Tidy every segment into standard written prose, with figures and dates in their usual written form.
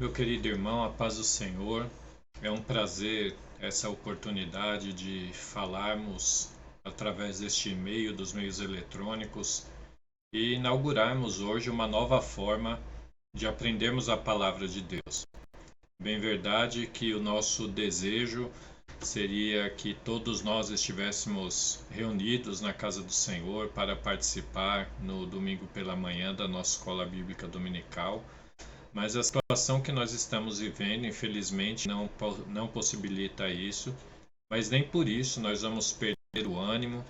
Meu querido irmão, a paz do Senhor. É um prazer essa oportunidade de falarmos através deste meio dos meios eletrônicos e inaugurarmos hoje uma nova forma de aprendermos a palavra de Deus. Bem verdade que o nosso desejo seria que todos nós estivéssemos reunidos na casa do Senhor para participar no domingo pela manhã da nossa escola bíblica dominical. Mas a situação que nós estamos vivendo, infelizmente, não possibilita isso. Mas nem por isso nós vamos perder o ânimo,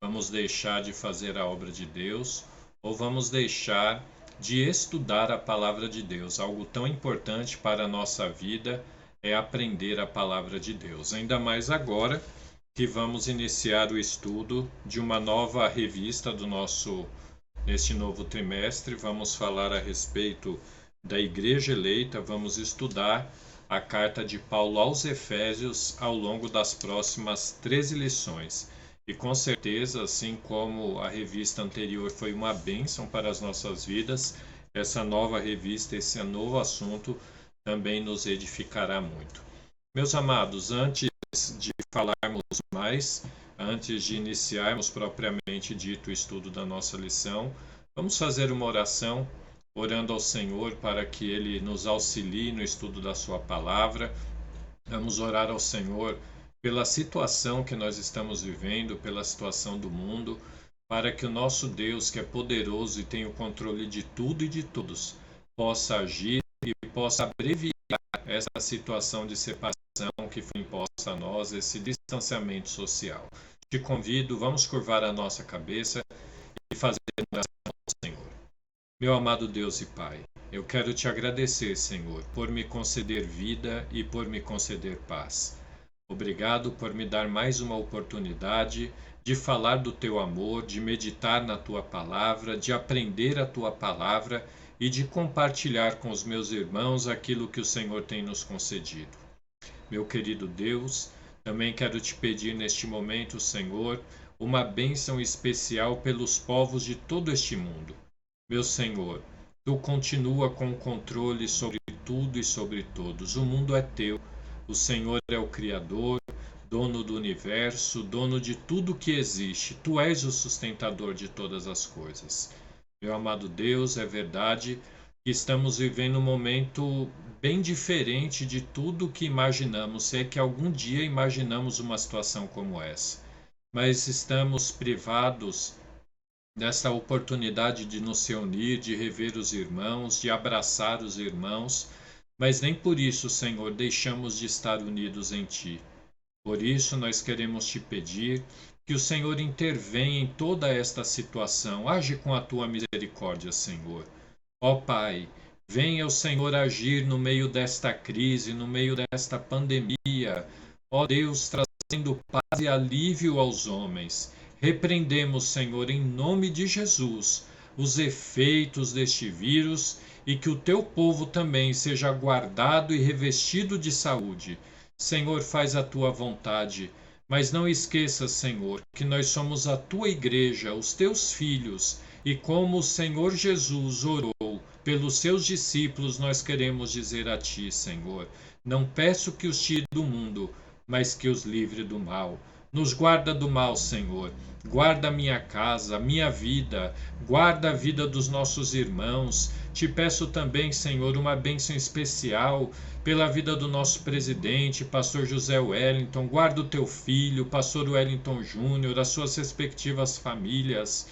vamos deixar de fazer a obra de Deus, ou vamos deixar de estudar a palavra de Deus. Algo tão importante para a nossa vida é aprender a palavra de Deus. Ainda mais agora que vamos iniciar o estudo de uma nova revista neste novo trimestre. Vamos falar a respeito da Igreja Eleita. Vamos estudar a carta de Paulo aos Efésios ao longo das próximas 13 lições. E com certeza, assim como a revista anterior foi uma bênção para as nossas vidas, essa nova revista, esse novo assunto também nos edificará muito. Meus amados, antes de falarmos mais, antes de iniciarmos propriamente dito o estudo da nossa lição, vamos fazer uma oração orando ao Senhor para que Ele nos auxilie no estudo da Sua palavra. Vamos orar ao Senhor pela situação que nós estamos vivendo, pela situação do mundo, para que o nosso Deus, que é poderoso e tem o controle de tudo e de todos, possa agir e possa abreviar essa situação de separação que foi imposta a nós, esse distanciamento social. Te convido, vamos curvar a nossa cabeça e fazer uma oração ao Senhor. Meu amado Deus e Pai, eu quero te agradecer, Senhor, por me conceder vida e por me conceder paz. Obrigado por me dar mais uma oportunidade de falar do teu amor, de meditar na tua palavra, de aprender a tua palavra e de compartilhar com os meus irmãos aquilo que o Senhor tem nos concedido. Meu querido Deus, também quero te pedir neste momento, Senhor, uma bênção especial pelos povos de todo este mundo. Meu Senhor, Tu continua com o controle sobre tudo e sobre todos. O mundo é Teu. O Senhor é o Criador, dono do universo, dono de tudo que existe. Tu és o sustentador de todas as coisas. Meu amado Deus, é verdade que estamos vivendo um momento bem diferente de tudo que imaginamos, se é que algum dia imaginamos uma situação como essa. Mas estamos privados dessa oportunidade de nos reunir, de rever os irmãos, de abraçar os irmãos, mas nem por isso, Senhor, deixamos de estar unidos em Ti. Por isso, nós queremos Te pedir que o Senhor intervenha em toda esta situação, age com a Tua misericórdia, Senhor. Ó Pai, venha o Senhor agir no meio desta crise, no meio desta pandemia. Ó Deus, trazendo paz e alívio aos homens. Repreendemos, Senhor, em nome de Jesus, os efeitos deste vírus e que o teu povo também seja guardado e revestido de saúde. Senhor, faz a tua vontade, mas não esqueças, Senhor, que nós somos a tua igreja, os teus filhos, e como o Senhor Jesus orou pelos seus discípulos, nós queremos dizer a ti, Senhor, não peço que os tire do mundo, mas que os livre do mal. Nos guarda do mal, Senhor. Guarda a minha casa, a minha vida, guarda a vida dos nossos irmãos. Te peço também, Senhor, uma bênção especial pela vida do nosso presidente, pastor José Wellington. Guarda o teu filho, pastor Wellington Júnior, as suas respectivas famílias.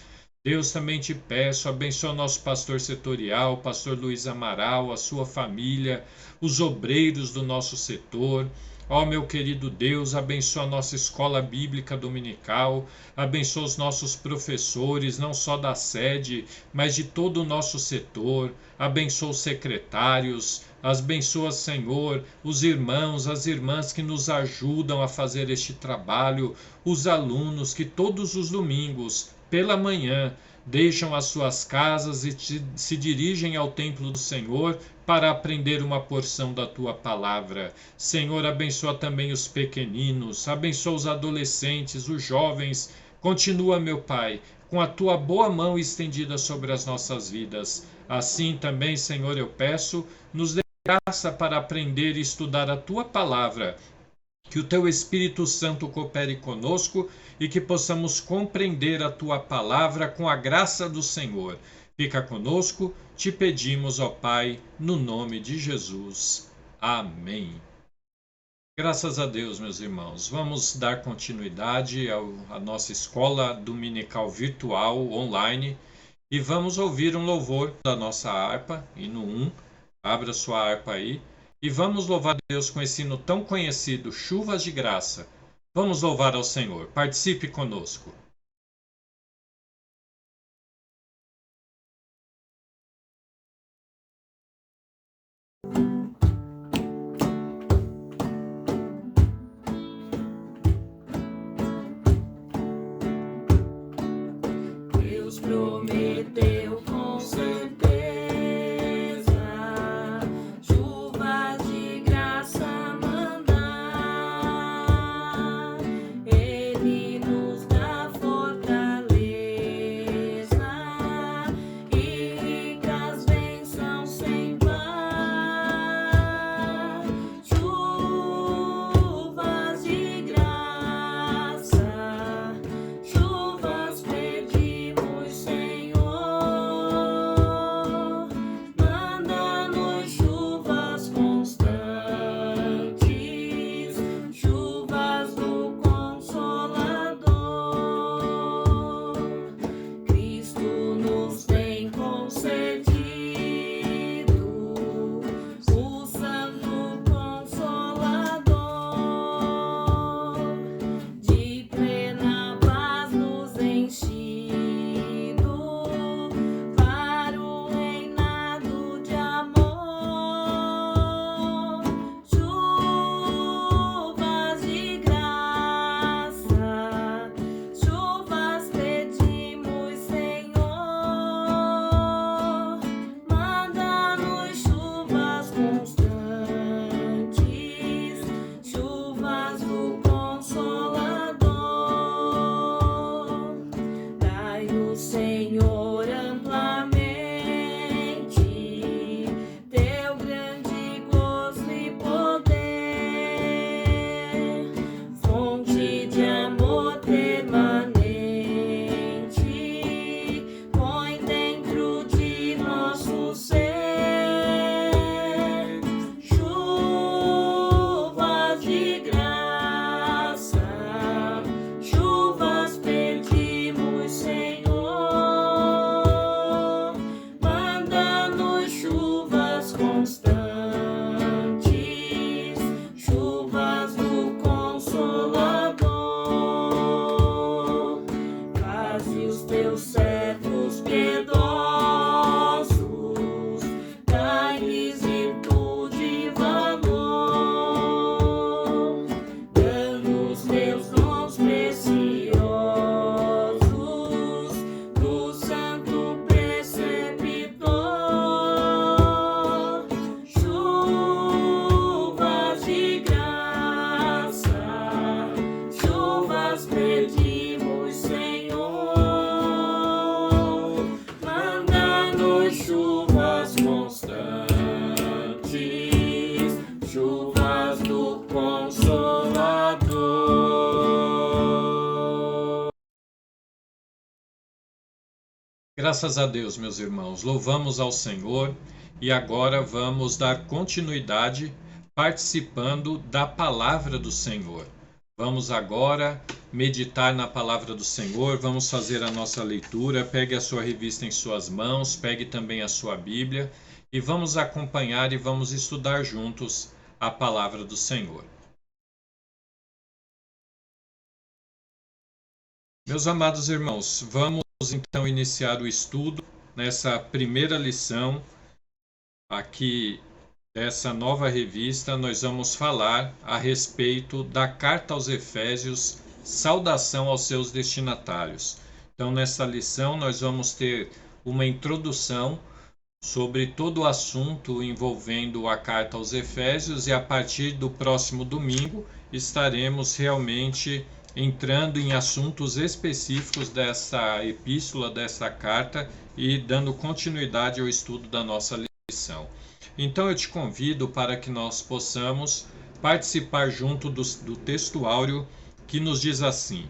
Deus, também te peço, abençoa nosso pastor setorial, pastor Luiz Amaral, a sua família, os obreiros do nosso setor. Ó meu querido Deus, abençoa a nossa escola bíblica dominical, abençoa os nossos professores, não só da sede, mas de todo o nosso setor, abençoa os secretários, abençoa, Senhor, os irmãos, as irmãs que nos ajudam a fazer este trabalho, os alunos que todos os domingos, pela manhã, deixam as suas casas e se dirigem ao templo do Senhor para aprender uma porção da tua palavra. Senhor, abençoa também os pequeninos, abençoa os adolescentes, os jovens. Continua, meu Pai, com a tua boa mão estendida sobre as nossas vidas. Assim também, Senhor, eu peço, nos dê graça para aprender e estudar a tua palavra. Que o teu Espírito Santo coopere conosco e que possamos compreender a tua palavra com a graça do Senhor. Fica conosco, te pedimos, ó Pai, no nome de Jesus. Amém. Graças a Deus, meus irmãos. Vamos dar continuidade à nossa escola dominical virtual online e vamos ouvir um louvor da nossa harpa, hino 1. Abra sua harpa aí. E vamos louvar a Deus com esse hino tão conhecido, Chuvas de Graça. Vamos louvar ao Senhor. Participe conosco. Deus prometeu com certeza chuvas de graça mandar. Ele nos dá fortaleza e ricas bênçãos sem par. Chuvas de graça, chuvas pedimos, Senhor. Manda-nos chuvas constantes, chuvas do Consolador. Cristo nos tem concedido o Santo Consolador, de plena paz nos enchido para o reinado de amor. Chuvas de graça, chuvas pedimos, Senhor. Manda-nos chuvas constantes, chuvas do Consolador. Dai-nos, Senhor, amplamente teu grande gozo e poder, fonte de amor permanente, põe dentro de nosso ser. Chuvas de graça, chuvas pedimos, Senhor. Manda-nos chuvas constantes, chuvas do Consolador. Faze os teus servos piedosos, dai-lhes virtude e valor, dando os teus dons preciosos do Santo Preceptor. Chuvas de graça, chuvas pedimos, Senhor. Manda-nos chuvas constantes, chuvas do Consolador. Graças a Deus, meus irmãos. Louvamos ao Senhor e agora vamos dar continuidade participando da palavra do Senhor. Vamos agora meditar na palavra do Senhor, vamos fazer a nossa leitura. Pegue a sua revista em suas mãos, pegue também a sua Bíblia e vamos acompanhar e vamos estudar juntos a palavra do Senhor. Meus amados irmãos, vamos então iniciar o estudo nessa primeira lição aqui dessa nova revista. Nós vamos falar a respeito da carta aos Efésios, saudação aos seus destinatários. Então, nessa lição, nós vamos ter uma introdução sobre todo o assunto envolvendo a carta aos Efésios e a partir do próximo domingo estaremos realmente entrando em assuntos específicos dessa epístola, dessa carta e dando continuidade ao estudo da nossa lição. lição. Então eu te convido para que nós possamos participar junto do texto áureo que nos diz assim: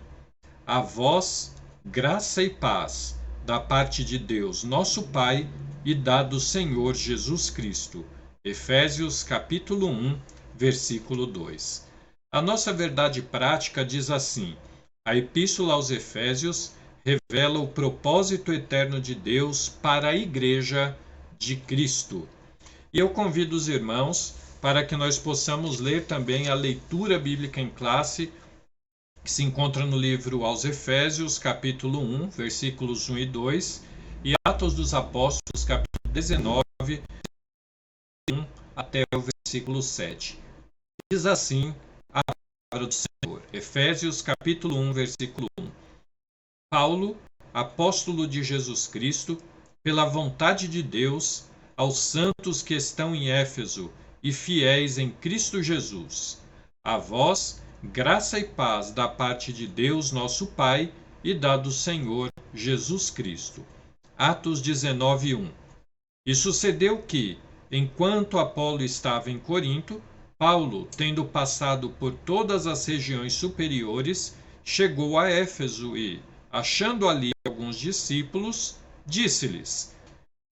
a vós, graça e paz, da parte de Deus, nosso Pai, e da do Senhor Jesus Cristo. Efésios capítulo 1, versículo 2. A nossa verdade prática diz assim: a Epístola aos Efésios revela o propósito eterno de Deus para a Igreja de Cristo. E eu convido os irmãos para que nós possamos ler também a leitura bíblica em classe, que se encontra no livro aos Efésios, capítulo 1, versículos 1 e 2, e Atos dos Apóstolos, capítulo 19, 1 até o versículo 7. Diz assim a palavra do Senhor. Efésios, capítulo 1, versículo 1. Paulo, apóstolo de Jesus Cristo, pela vontade de Deus, aos santos que estão em Éfeso e fiéis em Cristo Jesus. A vós, graça e paz da parte de Deus, nosso Pai, e da do Senhor Jesus Cristo. Atos 19, 1. E sucedeu que, enquanto Apolo estava em Corinto, Paulo, tendo passado por todas as regiões superiores, chegou a Éfeso e, achando ali alguns discípulos, disse-lhes: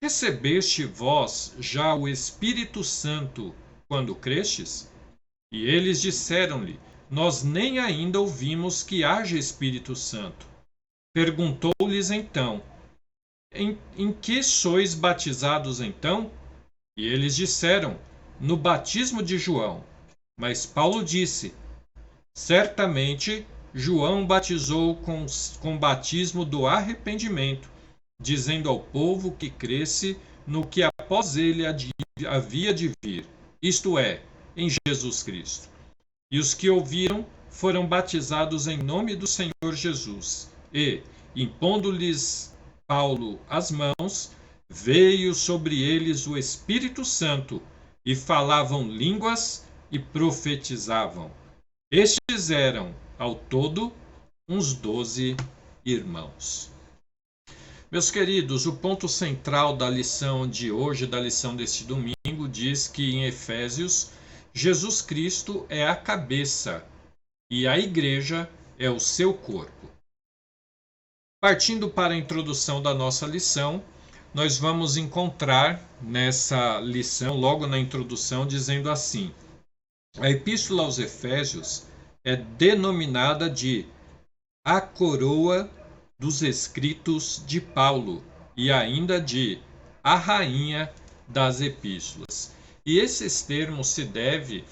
recebeste vós já o Espírito Santo quando crestes? E eles disseram-lhe: nós nem ainda ouvimos que haja Espírito Santo. Perguntou-lhes então: em que sois batizados então? E eles disseram: no batismo de João. Mas Paulo disse: certamente João batizou com batismo do arrependimento, dizendo ao povo que cresce no que após ele havia de vir, isto é, em Jesus Cristo. E os que ouviram foram batizados em nome do Senhor Jesus. E, impondo-lhes Paulo as mãos, veio sobre eles o Espírito Santo, e falavam línguas e profetizavam. Estes eram, ao todo, uns 12 irmãos. Meus queridos, o ponto central da lição de hoje, da lição deste domingo, diz que em Efésios, Jesus Cristo é a cabeça e a igreja é o seu corpo. Partindo para a introdução da nossa lição, nós vamos encontrar nessa lição, logo na introdução, dizendo assim: a Epístola aos Efésios é denominada de a coroa dos escritos de Paulo e ainda de a rainha das epístolas. E esses termos se devem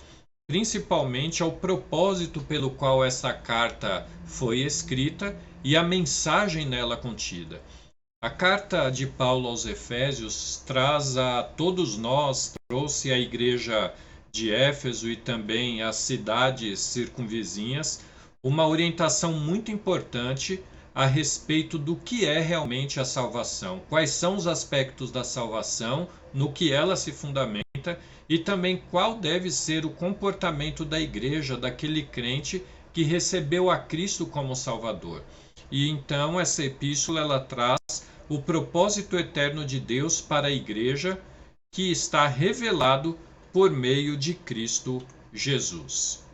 principalmente ao propósito pelo qual essa carta foi escrita e a mensagem nela contida. A carta de Paulo aos Efésios traz a todos nós, trouxe à igreja de Éfeso e também às cidades circunvizinhas, uma orientação muito importante a respeito do que é realmente a salvação, quais são os aspectos da salvação, no que ela se fundamenta e também qual deve ser o comportamento da igreja, daquele crente que recebeu a Cristo como Salvador. E então essa epístola ela traz o propósito eterno de Deus para a igreja que está revelado por meio de Cristo Jesus.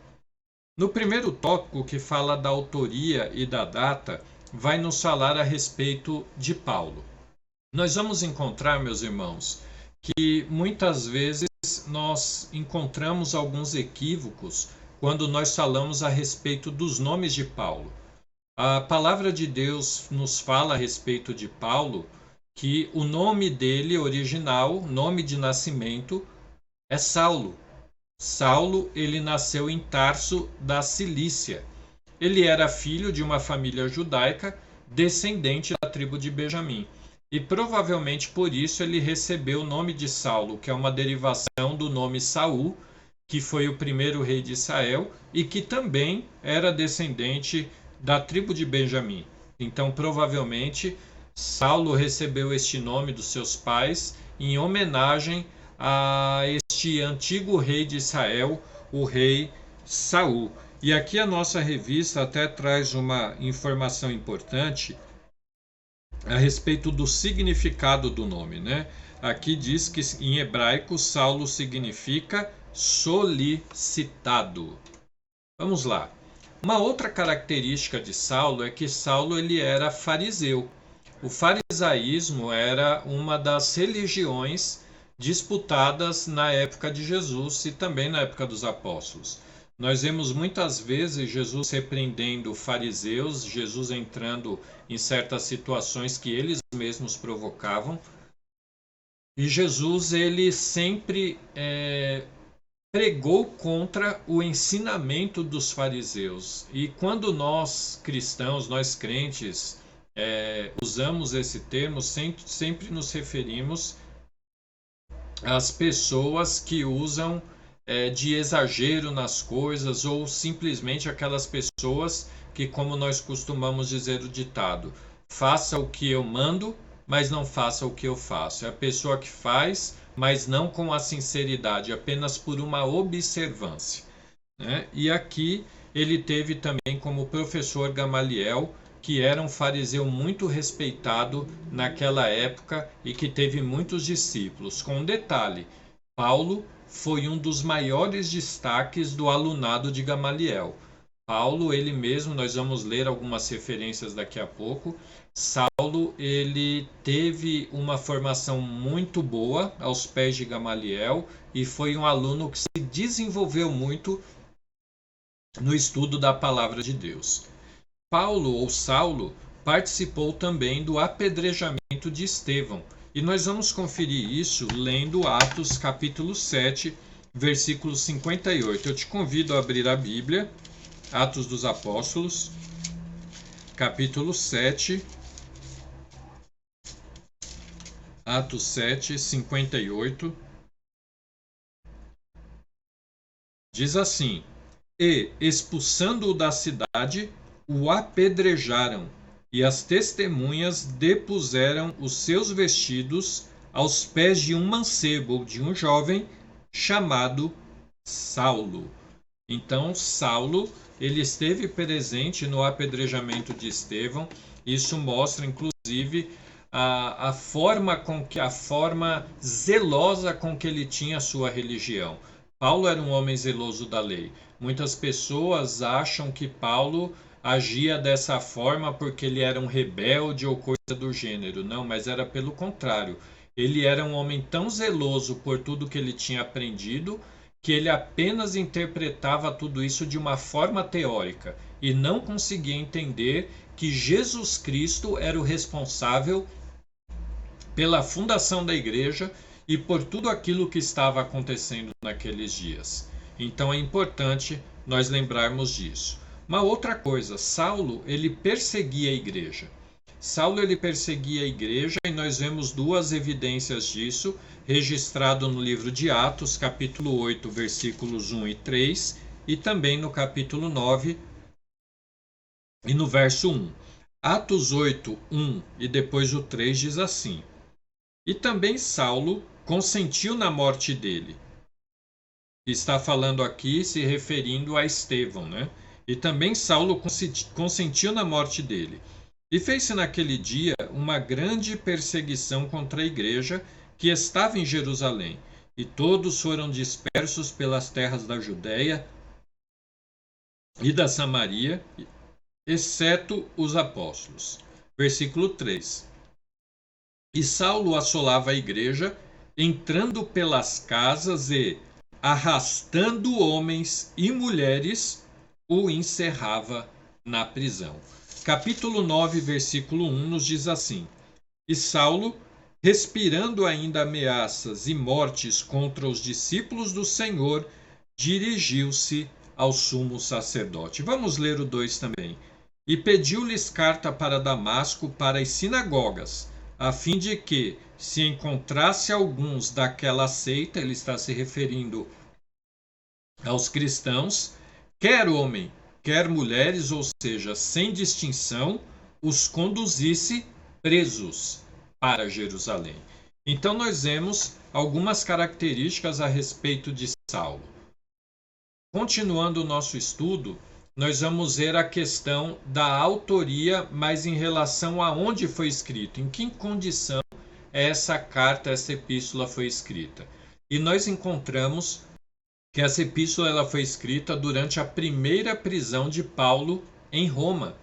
No primeiro tópico, que fala da autoria e da data, vai nos falar a respeito de Paulo. Nós vamos encontrar, meus irmãos, que muitas vezes nós encontramos alguns equívocos quando nós falamos a respeito dos nomes de Paulo. A palavra de Deus nos fala a respeito de Paulo que o nome dele original, nome de nascimento, é Saulo. Saulo, ele nasceu em Tarso da Cilícia. Ele era filho de uma família judaica, descendente da tribo de Benjamim. E provavelmente por isso ele recebeu o nome de Saulo, que é uma derivação do nome Saul, que foi o primeiro rei de Israel e que também era descendente da tribo de Benjamim. Então, provavelmente, Saulo recebeu este nome dos seus pais em homenagem a este antigo rei de Israel, o rei Saul. E aqui a nossa revista até traz uma informação importante a respeito do significado do nome, né? Aqui diz que em hebraico Saulo significa solicitado. Vamos lá. Uma outra característica de Saulo é que Saulo ele era fariseu. O farisaísmo era uma das religiões disputadas na época de Jesus e também na época dos apóstolos. Nós vemos muitas vezes Jesus repreendendo fariseus, Jesus entrando em certas situações que eles mesmos provocavam. E Jesus ele sempre pregou contra o ensinamento dos fariseus. E quando nós cristãos, nós crentes, usamos esse termo, sempre nos referimos às pessoas que usam de exagero nas coisas, ou simplesmente aquelas pessoas que, como nós costumamos dizer o ditado, faça o que eu mando, mas não faça o que eu faço. É a pessoa que faz, mas não com a sinceridade, apenas por uma observância, né? E aqui ele teve também como professor Gamaliel, que era um fariseu muito respeitado naquela época e que teve muitos discípulos. Com um detalhe, Paulo foi um dos maiores destaques do alunado de Gamaliel. Paulo, ele mesmo, nós vamos ler algumas referências daqui a pouco. Saulo, ele teve uma formação muito boa aos pés de Gamaliel e foi um aluno que se desenvolveu muito no estudo da palavra de Deus. Paulo, ou Saulo, participou também do apedrejamento de Estevão. E nós vamos conferir isso lendo Atos capítulo 7, versículo 58. Eu te convido a abrir a Bíblia, Atos dos Apóstolos, capítulo 7, Atos 7, 58. Diz assim: E, expulsando-o da cidade, o apedrejaram, e as testemunhas depuseram os seus vestidos aos pés de um mancebo, ou de um jovem, chamado Saulo. Então, Saulo, ele esteve presente no apedrejamento de Estevão. Isso mostra, inclusive, a forma zelosa com que ele tinha a sua religião. Paulo era um homem zeloso da lei. Muitas pessoas acham que Paulo agia dessa forma porque ele era um rebelde ou coisa do gênero. Não, mas era pelo contrário. Ele era um homem tão zeloso por tudo que ele tinha aprendido que ele apenas interpretava tudo isso de uma forma teórica e não conseguia entender que Jesus Cristo era o responsável pela fundação da igreja e por tudo aquilo que estava acontecendo naqueles dias. Então é importante nós lembrarmos disso. Uma outra coisa, Saulo, ele perseguia a igreja. Saulo, ele perseguia a igreja e nós vemos duas evidências disso, registrado no livro de Atos, capítulo 8, versículos 1 e 3, e também no capítulo 9 e no verso 1. Atos 8, 1 e depois o 3 diz assim: E também Saulo consentiu na morte dele. Está falando aqui se referindo a Estevão, né? E também Saulo consentiu na morte dele. E fez-se naquele dia uma grande perseguição contra a igreja que estava em Jerusalém, e todos foram dispersos pelas terras da Judéia e da Samaria, exceto os apóstolos. Versículo 3. E Saulo assolava a igreja, entrando pelas casas e, arrastando homens e mulheres, o encerrava na prisão. Capítulo 9, versículo 1 nos diz assim: E Saulo, respirando ainda ameaças e mortes contra os discípulos do Senhor, dirigiu-se ao sumo sacerdote. Vamos ler o 2 também. E pediu-lhes carta para Damasco, para as sinagogas, a fim de que, se encontrasse alguns daquela seita, ele está se referindo aos cristãos, quer homem, quer mulheres, ou seja, sem distinção, os conduzisse presos para Jerusalém. Então nós vemos algumas características a respeito de Saulo. Continuando o nosso estudo, nós vamos ver a questão da autoria, mas em relação a onde foi escrito, em que condição essa carta, essa epístola foi escrita. E nós encontramos que essa epístola ela foi escrita durante a primeira prisão de Paulo em Roma.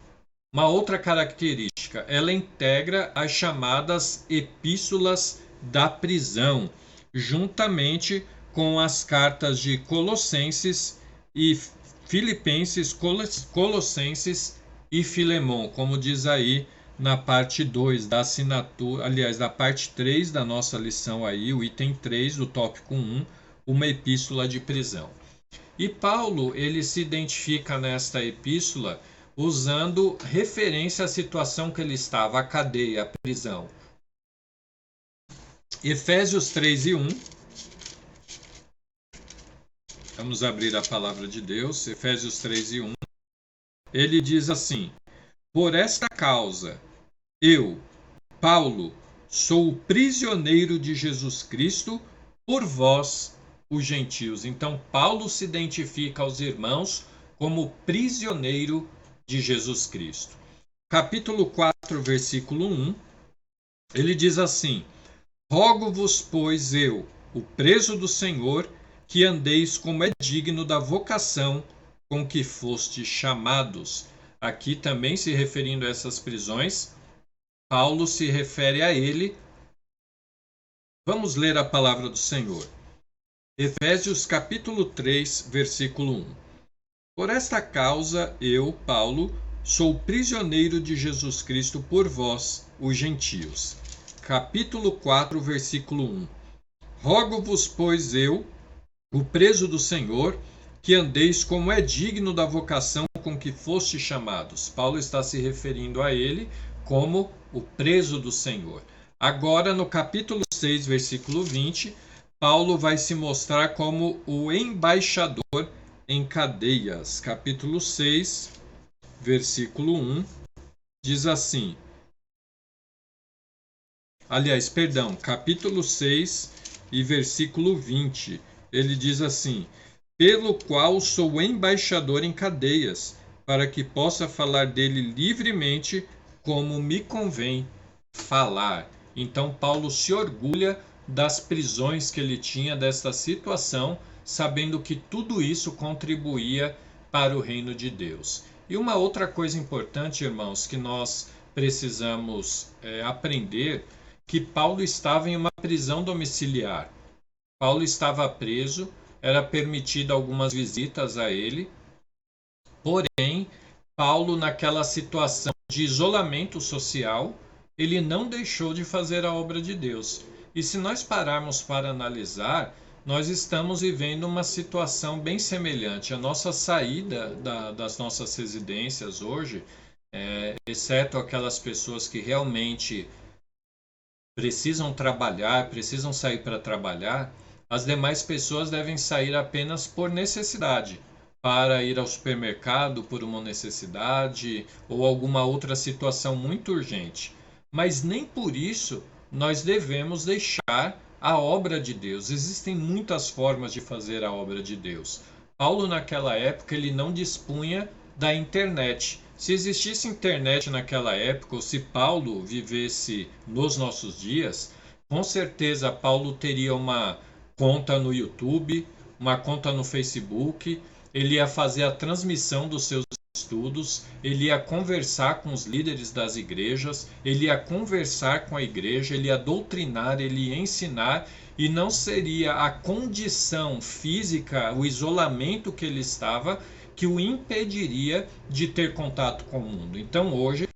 Uma outra característica, ela integra as chamadas epístolas da prisão, juntamente com as cartas de Colossenses e Filipenses, Colossenses e Filemon, como diz aí na parte 2 da assinatura, aliás, da parte 3 da nossa lição aí, o item 3 do tópico 1, uma epístola de prisão. E Paulo, ele se identifica nesta epístola usando referência à situação que ele estava, a cadeia, a prisão. Efésios 3 e 1. Vamos abrir a palavra de Deus, Efésios 3 e 1. Ele diz assim: por esta causa, eu, Paulo, sou o prisioneiro de Jesus Cristo por vós, os gentios. Então, Paulo se identifica aos irmãos como prisioneiro de Jesus Cristo. Capítulo 4, versículo 1, ele diz assim: rogo-vos, pois eu, o preso do Senhor, que andeis como é digno da vocação com que fostes chamados. Aqui também se referindo a essas prisões, Paulo se refere a ele. Vamos ler a palavra do Senhor. Efésios capítulo 3, versículo 1. Por esta causa eu, Paulo, sou prisioneiro de Jesus Cristo por vós, os gentios. Capítulo 4, versículo 1. Rogo-vos, pois eu, o preso do Senhor, que andeis como é digno da vocação com que fostes chamados. Paulo está se referindo a ele como o preso do Senhor. Agora, no capítulo 6, versículo 20, Paulo vai se mostrar como o embaixador em cadeias. Capítulo 6, versículo 1, diz assim. Aliás, perdão, capítulo 6 e versículo 20, ele diz assim: pelo qual sou embaixador em cadeias, para que possa falar dele livremente, como me convém falar. Então, Paulo se orgulha das prisões que ele tinha, desta situação, sabendo que tudo isso contribuía para o reino de Deus. E uma outra coisa importante, irmãos, que nós precisamos aprender, que Paulo estava em uma prisão domiciliar. Paulo estava preso, era permitido algumas visitas a ele, porém, Paulo, naquela situação de isolamento social, ele não deixou de fazer a obra de Deus. E se nós pararmos para analisar, nós estamos vivendo uma situação bem semelhante. A nossa saída das nossas residências hoje, exceto aquelas pessoas que realmente precisam trabalhar, precisam sair para trabalhar, as demais pessoas devem sair apenas por necessidade, para ir ao supermercado por uma necessidade ou alguma outra situação muito urgente. Mas nem por isso nós devemos deixar a obra de Deus. Existem muitas formas de fazer a obra de Deus. Paulo, naquela época, ele não dispunha da internet. Se existisse internet naquela época, ou se Paulo vivesse nos nossos dias, com certeza Paulo teria uma conta no YouTube, uma conta no Facebook, ele ia fazer a transmissão dos seus estudos, ele ia conversar com os líderes das igrejas, ele ia conversar com a igreja, ele ia doutrinar, ele ia ensinar, e não seria a condição física, o isolamento que ele estava, que o impediria de ter contato com o mundo. Então hoje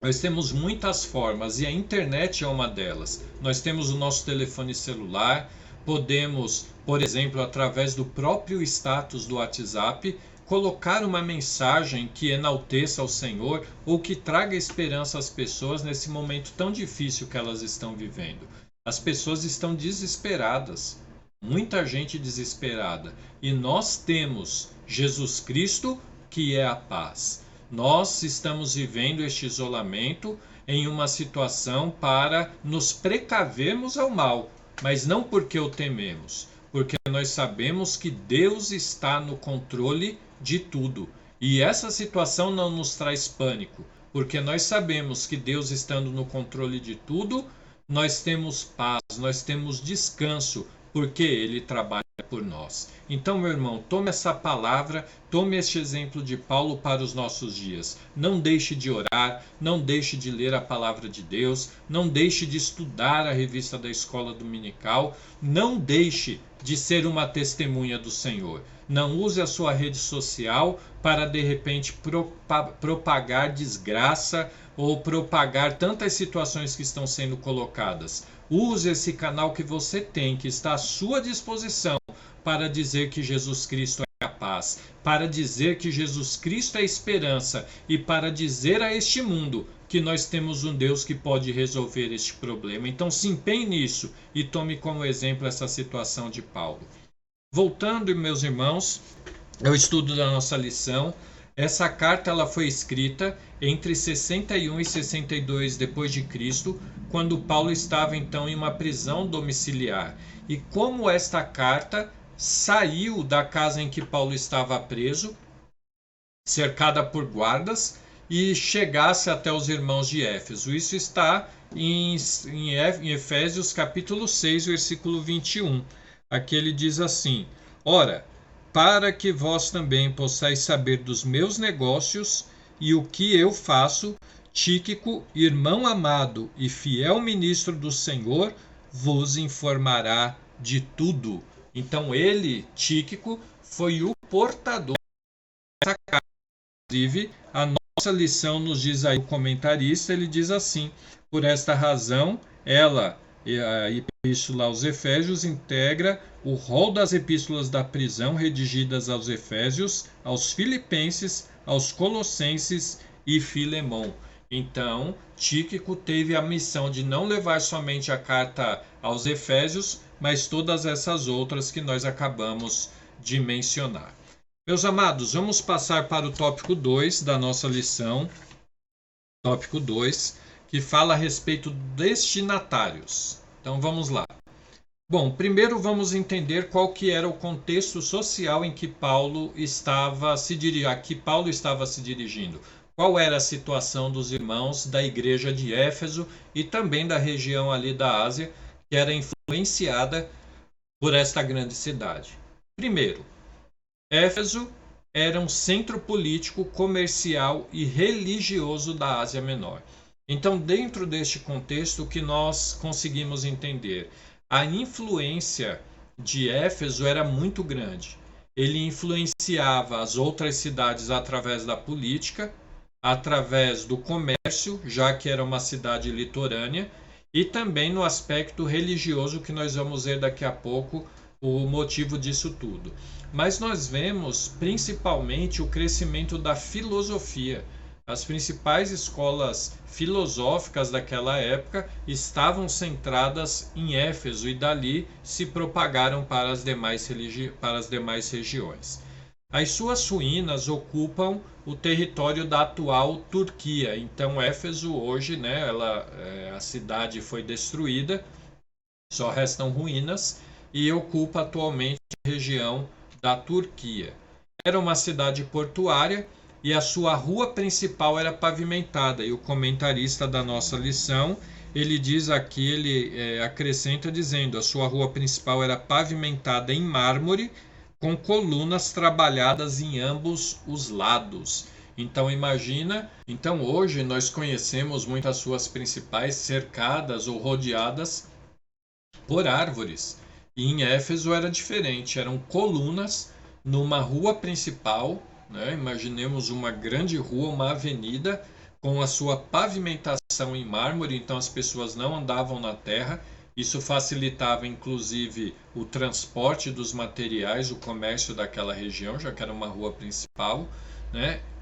nós temos muitas formas e a internet é uma delas. Nós temos o nosso telefone celular, podemos, por exemplo, através do próprio status do WhatsApp, colocar uma mensagem que enalteça ao Senhor ou que traga esperança às pessoas nesse momento tão difícil que elas estão vivendo. As pessoas estão desesperadas, muita gente desesperada, e nós temos Jesus Cristo, que é a paz. Nós estamos vivendo este isolamento em uma situação para nos precavermos ao mal, mas não porque o tememos, porque nós sabemos que Deus está no controle de tudo. E essa situação não nos traz pânico, porque nós sabemos que Deus estando no controle de tudo, nós temos paz, nós temos descanso, porque Ele trabalha por nós. Então, meu irmão, tome essa palavra, tome este exemplo de Paulo para os nossos dias. Não deixe de orar, não deixe de ler a palavra de Deus, não deixe de estudar a revista da escola dominical, não deixe de ser uma testemunha do Senhor. Não use a sua rede social para de repente propagar desgraça ou propagar tantas situações que estão sendo colocadas. Use esse canal que você tem, que está à sua disposição, para dizer que Jesus Cristo é a paz, para dizer que Jesus Cristo é a esperança e para dizer a este mundo que nós temos um Deus que pode resolver este problema. Então se empenhe nisso e tome como exemplo essa situação de Paulo. Voltando, meus irmãos, ao estudo da nossa lição, essa carta ela foi escrita entre 61 e 62 depois de Cristo, quando Paulo estava então em uma prisão domiciliar. E como esta carta saiu da casa em que Paulo estava preso, cercada por guardas, e chegasse até os irmãos de Éfeso. Isso está em Efésios capítulo 6, versículo 21. Aqui ele diz assim: Ora, para que vós também possais saber dos meus negócios e o que eu faço, Tíquico, irmão amado e fiel ministro do Senhor, vos informará de tudo. Então ele, Tíquico, foi o portador dessa carta. Inclusive, a nossa lição nos diz aí o comentarista, ele diz assim: por esta razão, ela, a Epístola aos Efésios, integra o rol das epístolas da prisão redigidas aos Efésios, aos Filipenses, aos Colossenses e Filemon. Então, Tíquico teve a missão de não levar somente a carta aos Efésios, mas todas essas outras que nós acabamos de mencionar. Meus amados, vamos passar para o tópico 2 da nossa lição. Tópico 2, que fala a respeito dos destinatários. Então vamos lá. Bom, primeiro vamos entender qual que era o contexto social em que Paulo estava se dirigindo. Qual era a situação dos irmãos da igreja de Éfeso e também da região ali da Ásia, que era influenciada por esta grande cidade. Primeiro, Éfeso era um centro político, comercial e religioso da Ásia Menor. Então, dentro deste contexto, o que nós conseguimos entender? A influência de Éfeso era muito grande. Ele influenciava as outras cidades através da política, através do comércio, já que era uma cidade litorânea, e também no aspecto religioso, que nós vamos ver daqui a pouco o motivo disso tudo. Mas nós vemos principalmente o crescimento da filosofia. As principais escolas filosóficas daquela época estavam centradas em Éfeso e dali se propagaram para as demais regiões. As suas ruínas ocupam o território da atual Turquia. Então Éfeso hoje, a cidade foi destruída, só restam ruínas e ocupa atualmente a região da Turquia. Era uma cidade portuária e a sua rua principal era pavimentada. E o comentarista da nossa lição, ele diz aqui, ele acrescenta dizendo: a sua rua principal era pavimentada em mármore, com colunas trabalhadas em ambos os lados. Então imagina, hoje nós conhecemos muitas ruas principais cercadas ou rodeadas por árvores. E em Éfeso era diferente, eram colunas numa rua principal, Imaginemos uma grande rua, uma avenida com a sua pavimentação em mármore, então as pessoas não andavam na terra. Isso facilitava inclusive o transporte dos materiais, o comércio daquela região, já que era uma rua principal,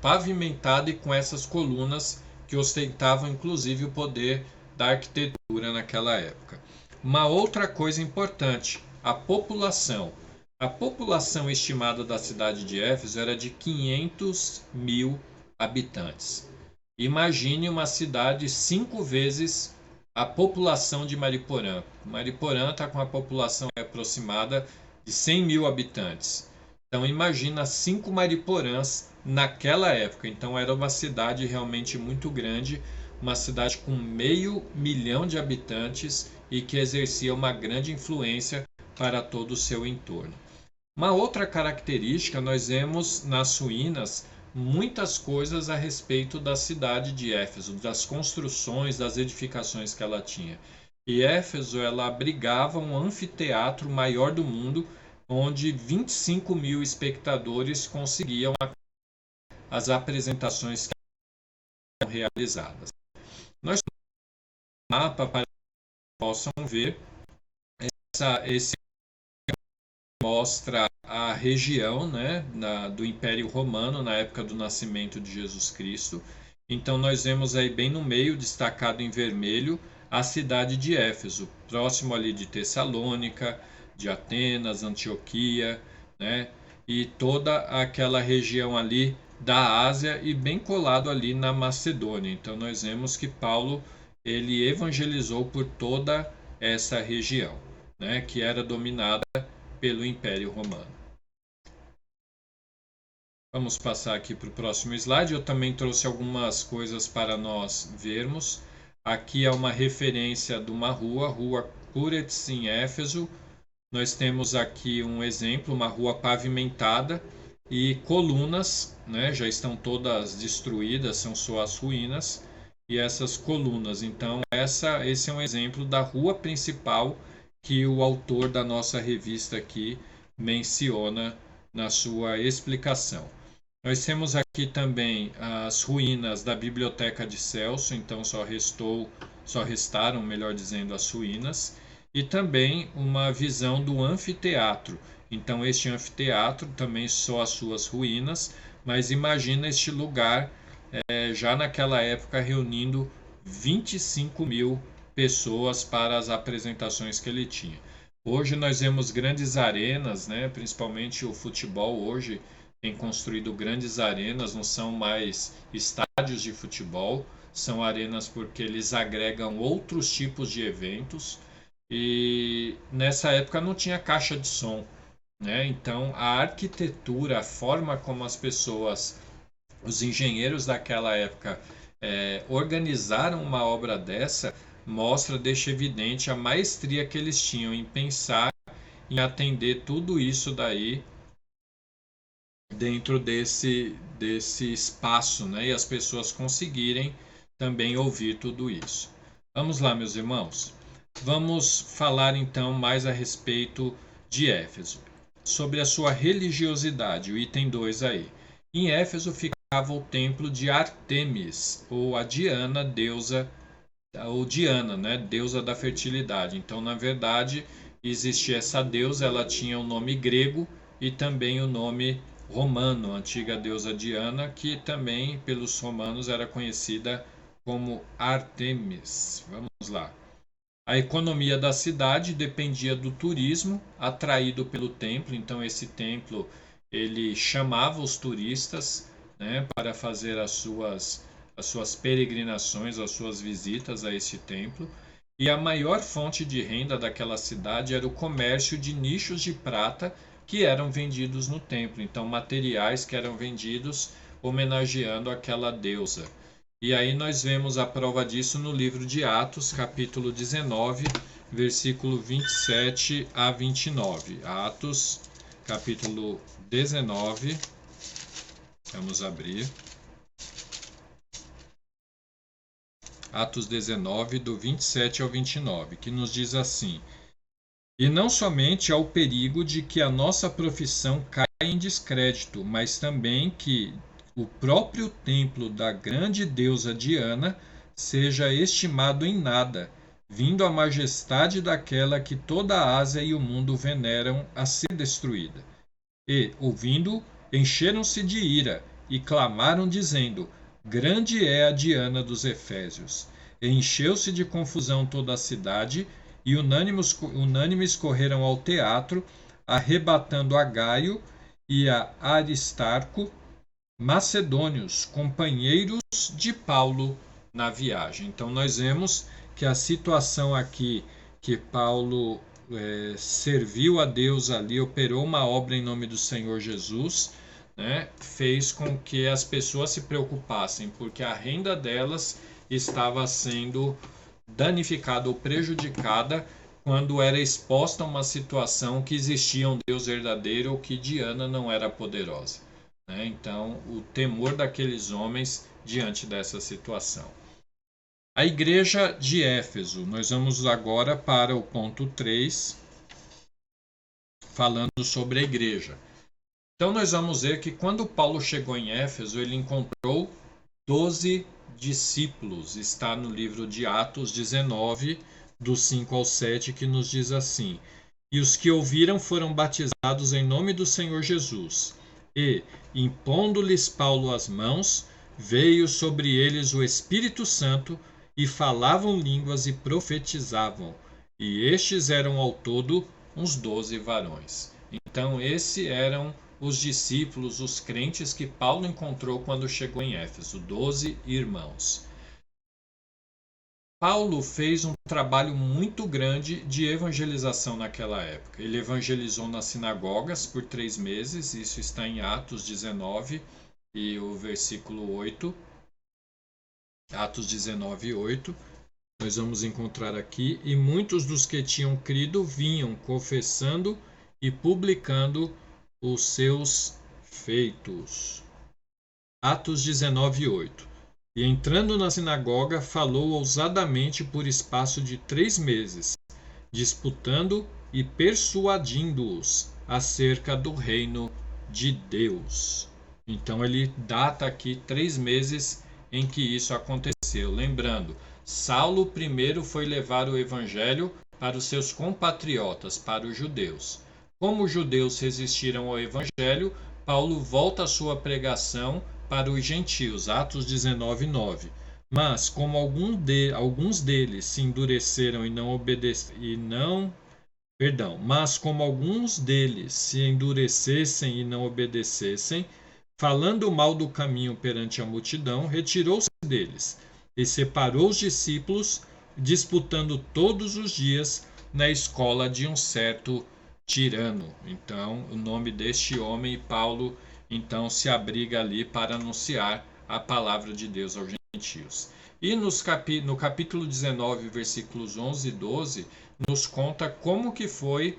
pavimentada e com essas colunas que ostentavam inclusive o poder da arquitetura naquela época. Uma outra coisa importante, a população. A população estimada da cidade de Éfeso era de 500 mil habitantes. Imagine uma cidade 5 vezes a população de Mariporã. Mariporã está com a população aproximada de 100 mil habitantes. Então imagina 5 Mariporãs naquela época. Então era uma cidade realmente muito grande, uma cidade com 500.000 de habitantes e que exercia uma grande influência para todo o seu entorno. Uma outra característica, nós vemos nas ruínas muitas coisas a respeito da cidade de Éfeso, das construções, das edificações que ela tinha. E Éfeso, ela abrigava um anfiteatro maior do mundo, onde 25.000 espectadores conseguiam as apresentações que eram realizadas. Nós temos um mapa para que possam ver esse mostra a região, né, do Império Romano na época do nascimento de Jesus Cristo. Então nós vemos aí bem no meio, destacado em vermelho, a cidade de Éfeso, próximo ali de Tessalônica, de Atenas, Antioquia, né, e toda aquela região ali da Ásia e bem colado ali na Macedônia. Então nós vemos que Paulo ele evangelizou por toda essa região, né, que era dominada pelo Império Romano. Vamos passar aqui para o próximo slide. Eu também trouxe algumas coisas para nós vermos. Aqui é uma referência de uma rua Couretes, em Éfeso. Nós temos aqui um exemplo, uma rua pavimentada e colunas, né, já estão todas destruídas, são só as ruínas e essas colunas. Então esse é um exemplo da rua principal que o autor da nossa revista aqui menciona na sua explicação. Nós temos aqui também as ruínas da Biblioteca de Celso, então só restaram, melhor dizendo, as ruínas, e também uma visão do anfiteatro. Então este anfiteatro também só as suas ruínas, mas imagina este lugar já naquela época reunindo 25.000 pessoas para as apresentações que ele tinha. Hoje nós vemos grandes arenas, né? Principalmente o futebol hoje tem construído grandes arenas, não são mais estádios de futebol, são arenas porque eles agregam outros tipos de eventos e nessa época não tinha caixa de som, né? Então a arquitetura, a forma como as pessoas, os engenheiros daquela época organizaram uma obra dessa, deixa evidente a maestria que eles tinham em pensar em atender tudo isso daí dentro desse espaço, né? E as pessoas conseguirem também ouvir tudo isso. Vamos lá, meus irmãos. Vamos falar então mais a respeito de Éfeso, sobre a sua religiosidade, o item 2 aí. Em Éfeso ficava o templo de Ártemis, ou a Diana, né, deusa da fertilidade. Então, na verdade, existia essa deusa, ela tinha o nome grego e também o nome romano, a antiga deusa Diana, que também pelos romanos era conhecida como Ártemis. Vamos lá. A economia da cidade dependia do turismo atraído pelo templo. Então esse templo ele chamava os turistas, né, para fazer as suas peregrinações, as suas visitas a esse templo. E a maior fonte de renda daquela cidade era o comércio de nichos de prata que eram vendidos no templo. Então materiais que eram vendidos homenageando aquela deusa. E aí nós vemos a prova disso no livro de Atos, capítulo 19, versículo 27 a 29. Atos, capítulo 19. Vamos abrir. Atos 19, do 27 ao 29, que nos diz assim: E não somente há o perigo de que a nossa profissão caia em descrédito, mas também que o próprio templo da grande deusa Diana seja estimado em nada, vindo a majestade daquela que toda a Ásia e o mundo veneram a ser destruída. E, ouvindo, encheram-se de ira e clamaram dizendo: Grande é a Diana dos Efésios. E encheu-se de confusão toda a cidade, e unânimes correram ao teatro, arrebatando a Gaio e a Aristarco, macedônios, companheiros de Paulo na viagem. Então nós vemos que a situação aqui que Paulo serviu a Deus ali, operou uma obra em nome do Senhor Jesus, né, fez com que as pessoas se preocupassem, porque a renda delas estava sendo danificada ou prejudicada quando era exposta a uma situação que existia um Deus verdadeiro ou que Diana não era poderosa, né? Então, o temor daqueles homens diante dessa situação. A igreja de Éfeso, nós vamos agora para o ponto 3, falando sobre a igreja. Então, nós vamos ver que quando Paulo chegou em Éfeso, ele encontrou 12 discípulos. Está no livro de Atos 19, do 5 ao 7, que nos diz assim: E os que ouviram foram batizados em nome do Senhor Jesus. E, impondo-lhes Paulo as mãos, veio sobre eles o Espírito Santo, e falavam línguas e profetizavam. E estes eram ao todo uns 12 varões. Então, esses eram os discípulos, os crentes que Paulo encontrou quando chegou em Éfeso, 12 irmãos. Paulo fez um trabalho muito grande de evangelização naquela época. Ele evangelizou nas sinagogas por 3 meses, isso está em Atos 19 e o versículo 8. Atos 19, 8. Nós vamos encontrar aqui: E muitos dos que tinham crido vinham confessando e publicando os seus feitos. Atos 19, 8. E entrando na sinagoga, falou ousadamente por espaço de 3 meses, disputando e persuadindo-os acerca do reino de Deus. Então ele data aqui 3 meses em que isso aconteceu. Lembrando, Saulo primeiro foi levar o evangelho para os seus compatriotas, para os judeus. Como os judeus resistiram ao evangelho, Paulo volta a sua pregação para os gentios, Atos 19, 9. Mas, como alguns deles se endureceram mas como alguns deles se endurecessem e não obedecessem, falando mal do caminho perante a multidão, retirou-se deles e separou os discípulos, disputando todos os dias na escola de um certo tirano. Então, o nome deste homem, Paulo, então se abriga ali para anunciar a palavra de Deus aos gentios. E no capítulo 19, versículos 11 e 12, nos conta como que foi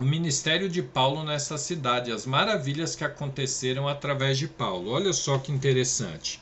o ministério de Paulo nessa cidade, as maravilhas que aconteceram através de Paulo. Olha só que interessante.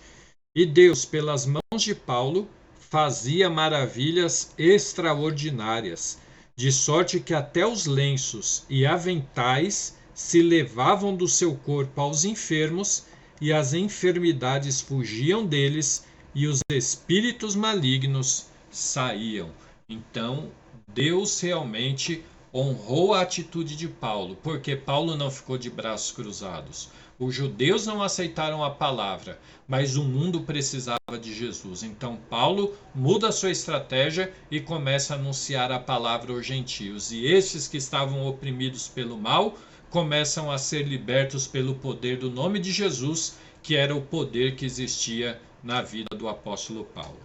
E Deus, pelas mãos de Paulo, fazia maravilhas extraordinárias, de sorte que até os lenços e aventais se levavam do seu corpo aos enfermos, e as enfermidades fugiam deles, e os espíritos malignos saíam. Então, Deus realmente honrou a atitude de Paulo, porque Paulo não ficou de braços cruzados. Os judeus não aceitaram a palavra, mas o mundo precisava de Jesus. Então Paulo muda a sua estratégia e começa a anunciar a palavra aos gentios. E estes que estavam oprimidos pelo mal começam a ser libertos pelo poder do nome de Jesus, que era o poder que existia na vida do apóstolo Paulo.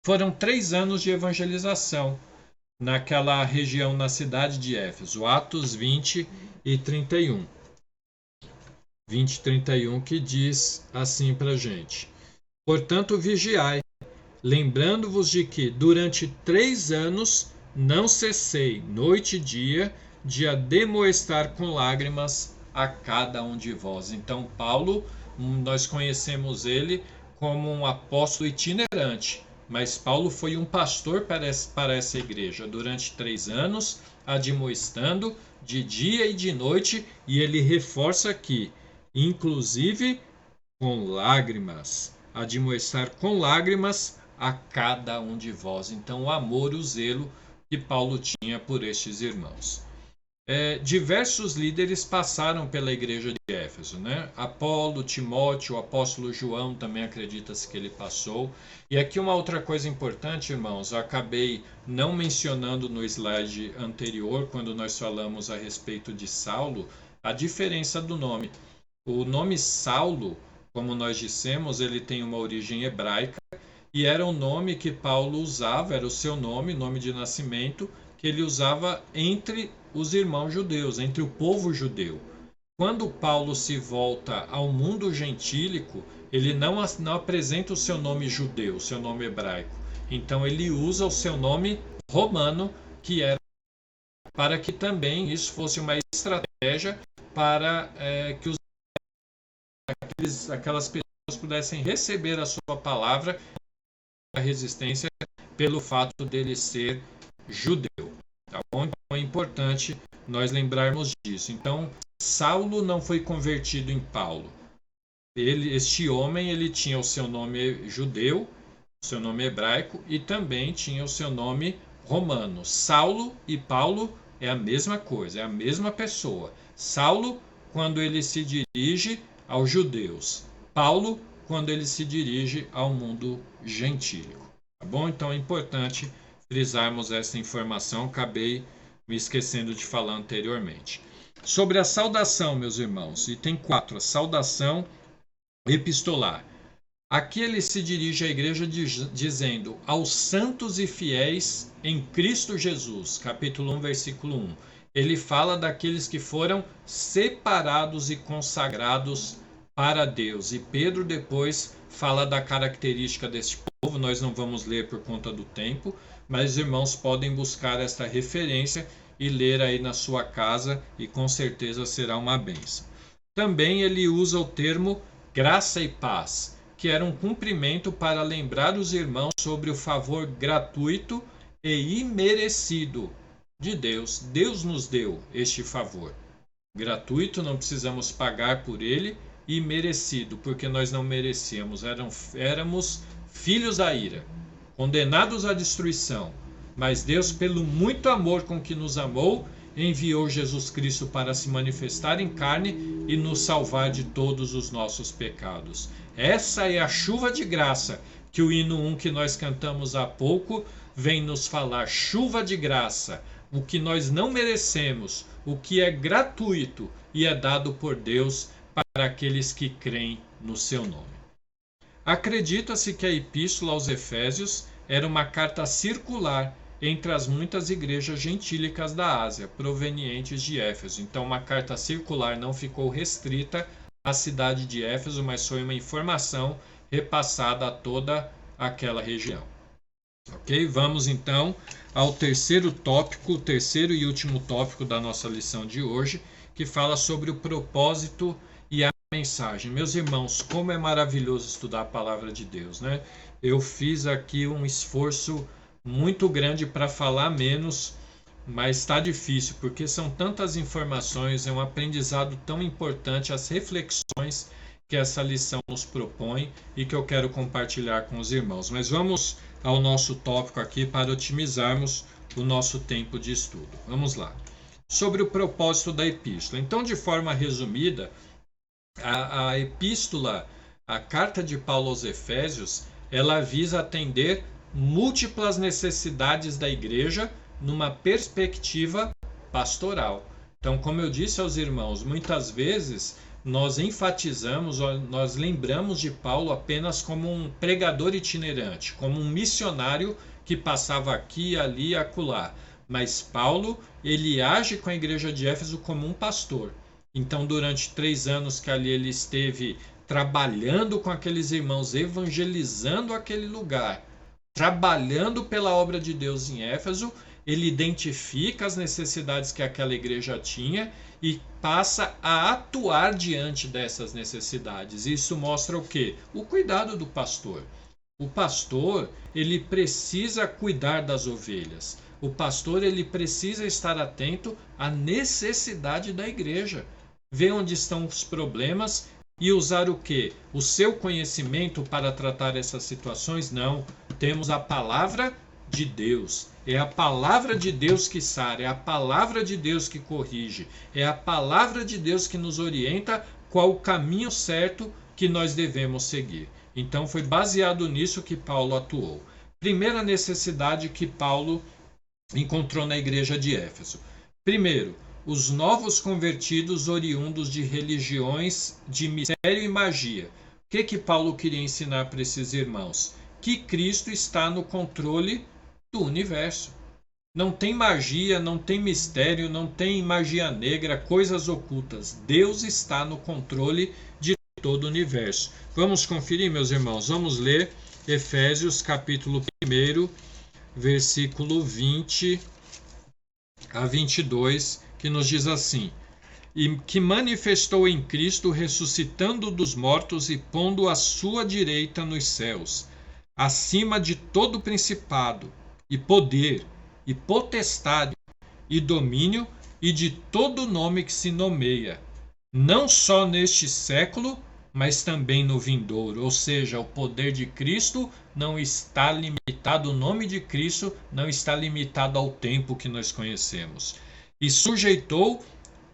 Foram 3 anos de evangelização naquela região, na cidade de Éfeso, Atos 20 e 31. 20 e 31, que diz assim para a gente: Portanto, vigiai, lembrando-vos de que durante 3 anos não cessei, noite e dia, de ademoestar com lágrimas a cada um de vós. Então, Paulo, nós conhecemos ele como um apóstolo itinerante, mas Paulo foi um pastor para essa igreja durante 3 anos, admoestando de dia e de noite, e ele reforça aqui, inclusive com lágrimas, admoestar com lágrimas a cada um de vós. Então, o amor, o zelo que Paulo tinha por estes irmãos. Diversos líderes passaram pela igreja de Éfeso, né? Apolo, Timóteo, o apóstolo João também acredita-se que ele passou. E aqui uma outra coisa importante, irmãos, eu acabei não mencionando no slide anterior, quando nós falamos a respeito de Saulo, a diferença do nome. O nome Saulo, como nós dissemos, ele tem uma origem hebraica e era o nome que Paulo usava, era o seu nome de nascimento, que ele usava entre os irmãos judeus, entre o povo judeu. Quando Paulo se volta ao mundo gentílico, ele não apresenta o seu nome judeu, o seu nome hebraico. Então ele usa o seu nome romano, que era para que também isso fosse uma estratégia para que aquelas pessoas pudessem receber a sua palavra, a resistência pelo fato dele ser judeu. Tá bom? Então é importante nós lembrarmos disso. Então, Saulo não foi convertido em Paulo. Este homem ele tinha o seu nome judeu, o seu nome hebraico e também tinha o seu nome romano. Saulo e Paulo é a mesma coisa, é a mesma pessoa. Saulo, quando ele se dirige aos judeus. Paulo, quando ele se dirige ao mundo gentílico. Tá bom? Então é importante frisarmos essa informação. Acabei me esquecendo de falar anteriormente. Sobre a saudação, meus irmãos, item 4, a saudação epistolar. Aqui ele se dirige à igreja dizendo aos santos e fiéis em Cristo Jesus, capítulo 1, versículo 1. Ele fala daqueles que foram separados e consagrados para Deus. E Pedro depois fala da característica deste povo. Nós não vamos ler por conta do tempo, mas os irmãos podem buscar esta referência e ler aí na sua casa e com certeza será uma bênção. Também ele usa o termo graça e paz, que era um cumprimento para lembrar os irmãos sobre o favor gratuito e imerecido de Deus. Deus nos deu este favor gratuito, não precisamos pagar por ele, e merecido, porque nós não merecíamos, éramos filhos da ira, condenados à destruição, mas Deus, pelo muito amor com que nos amou, enviou Jesus Cristo para se manifestar em carne e nos salvar de todos os nossos pecados. Essa é a chuva de graça que o hino 1 que nós cantamos há pouco vem nos falar. Chuva de graça, o que nós não merecemos, o que é gratuito e é dado por Deus para aqueles que creem no seu nome. Acredita-se que a epístola aos Efésios era uma carta circular entre as muitas igrejas gentílicas da Ásia, provenientes de Éfeso. Então, uma carta circular não ficou restrita à cidade de Éfeso, mas foi uma informação repassada a toda aquela região. Ok? Vamos então ao terceiro tópico, o terceiro e último tópico da nossa lição de hoje, que fala sobre o propósito e a mensagem. Meus irmãos, como é maravilhoso estudar a palavra de Deus, né? Eu fiz aqui um esforço muito grande para falar menos, mas está difícil, porque são tantas informações, é um aprendizado tão importante, as reflexões que essa lição nos propõe e que eu quero compartilhar com os irmãos. Mas vamos ao nosso tópico aqui para otimizarmos o nosso tempo de estudo. Vamos lá. Sobre o propósito da epístola. Então, de forma resumida, a epístola, a carta de Paulo aos Efésios, ela visa atender múltiplas necessidades da igreja numa perspectiva pastoral. Então, como eu disse aos irmãos, muitas vezes nós enfatizamos, nós lembramos de Paulo apenas como um pregador itinerante, como um missionário que passava aqui, ali e acolá. Mas Paulo, ele age com a igreja de Éfeso como um pastor. Então, durante 3 anos que ali ele esteve trabalhando com aqueles irmãos, evangelizando aquele lugar, trabalhando pela obra de Deus em Éfeso, ele identifica as necessidades que aquela igreja tinha e passa a atuar diante dessas necessidades. Isso mostra o quê? O cuidado do pastor. O pastor, ele precisa cuidar das ovelhas. O pastor, ele precisa estar atento à necessidade da igreja. Ver onde estão os problemas e usar o quê? O seu conhecimento para tratar essas situações? Não. Temos a palavra de Deus. É a palavra de Deus que sara, é a palavra de Deus que corrige, é a palavra de Deus que nos orienta qual o caminho certo que nós devemos seguir. Então foi baseado nisso que Paulo atuou. Primeira necessidade que Paulo encontrou na igreja de Éfeso. Primeiro, os novos convertidos oriundos de religiões de mistério e magia. O que Paulo queria ensinar para esses irmãos? Que Cristo está no controle do universo. Não tem magia, não tem mistério, não tem magia negra, coisas ocultas. Deus está no controle de todo o universo. Vamos conferir, meus irmãos? Vamos ler Efésios capítulo 1, versículo 20 a 22, que nos diz assim: e que manifestou em Cristo, ressuscitando dos mortos e pondo à sua direita nos céus, acima de todo principado, e poder, e potestade, e domínio, e de todo nome que se nomeia, não só neste século, mas também no vindouro. Ou seja, o poder de Cristo não está limitado, o nome de Cristo não está limitado ao tempo que nós conhecemos. E sujeitou